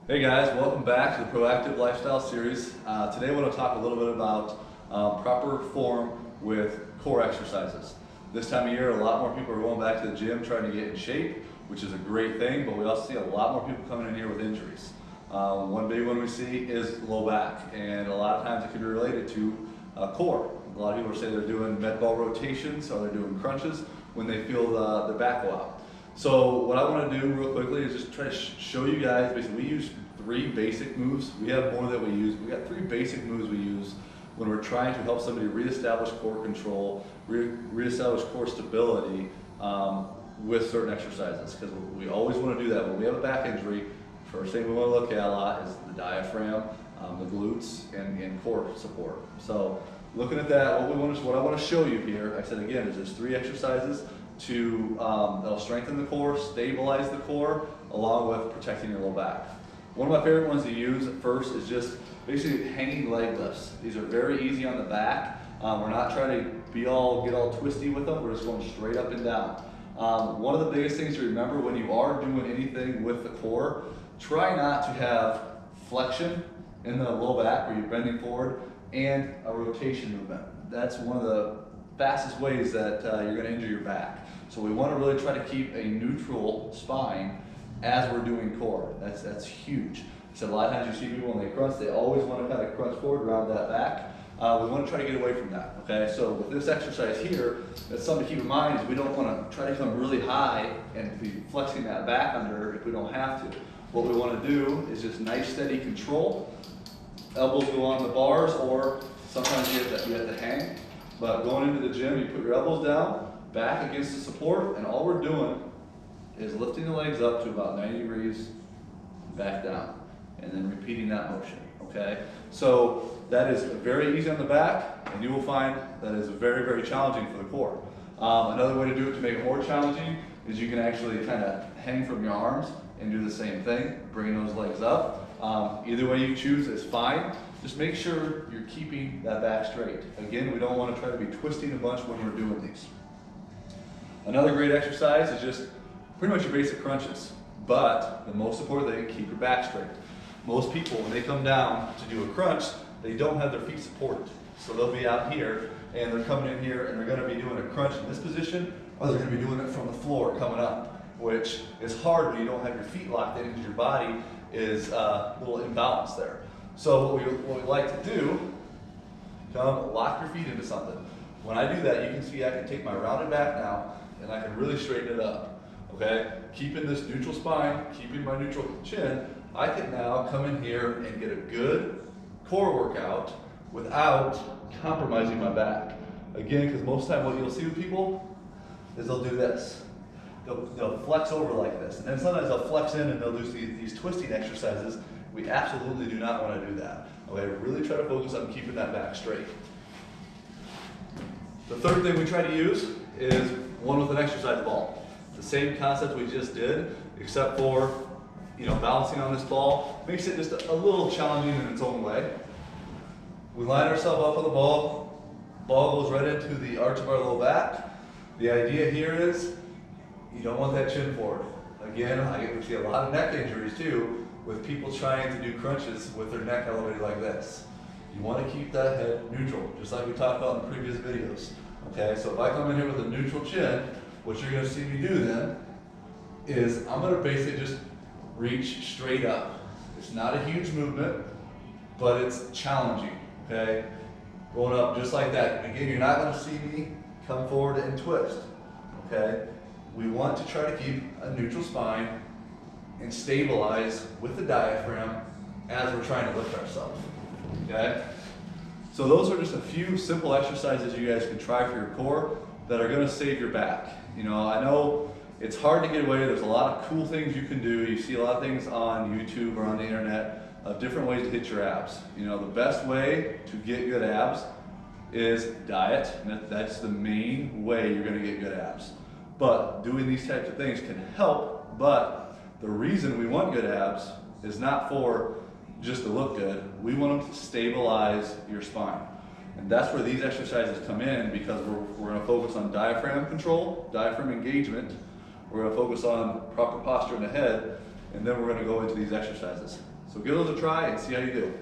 Hey guys, welcome back to the Proactive Lifestyle Series. Today I want to talk a little bit about proper form with core exercises. This time of year, a lot more people are going back to the gym trying to get in shape, which is a great thing, but we also see a lot more people coming in here with injuries. One big one we see is low back, and a lot of times it can be related to core. A lot of people say they're doing med ball rotations or they're doing crunches when they feel the back go out. So what I want to do real quickly is just try to show you guys, basically we use three basic moves. We have more that we use. We got three basic moves we use when we're trying to help somebody reestablish core control, reestablish core stability with certain exercises, because we always want to do that. When we have a back injury, first thing we want to look at a lot is the diaphragm, the glutes, and core support. So looking at that, what I want to show you here, I said again, is there's three exercises to that'll strengthen the core, stabilize the core, along with protecting your low back. One of my favorite ones to use at first is just basically hanging leg lifts. These are very easy on the back. We're not trying to get all twisty with them. We're just going straight up and down. One of the biggest things to remember when you are doing anything with the core, try not to have flexion in the low back where you're bending forward and a rotation movement. That's one of the fastest ways that you're going to injure your back. So we want to really try to keep a neutral spine as we're doing core. That's huge. So a lot of times you see people when they crunch, they always want to kind of crunch forward around that back. We want to try to get away from that, okay? So with this exercise here, that's something to keep in mind is we don't want to try to come really high and be flexing that back under if we don't have to. What we want to do is just nice steady control. Elbows go on the bars, or sometimes you have to hang. But going into the gym, you put your elbows down, back against the support, and all we're doing is lifting the legs up to about 90 degrees, back down, and then repeating that motion, okay? So that is very easy on the back, and you will find that is very, very challenging for the core. Another way to do it to make it more challenging is you can actually kind of hang from your arms and do the same thing, bringing those legs up. Either way you choose is fine. Just make sure you're keeping that back straight. Again, we don't want to try to be twisting a bunch when we're doing these. Another great exercise is just pretty much your basic crunches, but the most important thing, keep your back straight. Most people, when they come down to do a crunch, they don't have their feet supported. So they'll be out here, and they're coming in here, and they're going to be doing a crunch in this position, or they're going to be doing it from the floor coming up, which is hard when you don't have your feet locked in, because your body is a little imbalanced there. So what we like to do, come lock your feet into something. When I do that, you can see I can take my rounded back now, and I can really straighten it up. Okay, keeping this neutral spine, keeping my neutral chin, I can now come in here and get a good core workout without compromising my back. Again, because most of the time what you'll see with people is they'll do this. They'll flex over like this, and then sometimes they'll flex in and they'll do these twisting exercises. We absolutely do not want to do that. Okay, really try to focus on keeping that back straight. The third thing we try to use is one with an exercise ball. The same concept we just did, except for balancing on this ball makes it just a little challenging in its own way. We line ourselves up on the ball. Ball goes right into the arch of our low back. The idea here is you don't want that chin forward. Again, we see a lot of neck injuries too with people trying to do crunches with their neck elevated like this. You want to keep that head neutral, just like we talked about in the previous videos. Okay, so if I come in here with a neutral chin, what you're going to see me do then is I'm going to basically just reach straight up. It's not a huge movement, but it's challenging, okay? Going up just like that. Again, you're not going to see me come forward and twist, okay? We want to try to keep a neutral spine and stabilize with the diaphragm as we're trying to lift ourselves, okay? So those are just a few simple exercises you guys can try for your core that are going to save your back. I know it's hard to get away. There's a lot of cool things you can do. You see a lot of things on YouTube or on the internet of different ways to hit your abs. The best way to get good abs is diet, and that's the main way you're going to get good abs. But doing these types of things can help, but the reason we want good abs is not for just to look good. We want them to stabilize your spine. And that's where these exercises come in, because we're going to focus on diaphragm control, diaphragm engagement. We're going to focus on proper posture in the head, and then we're going to go into these exercises. So give those a try and see how you do.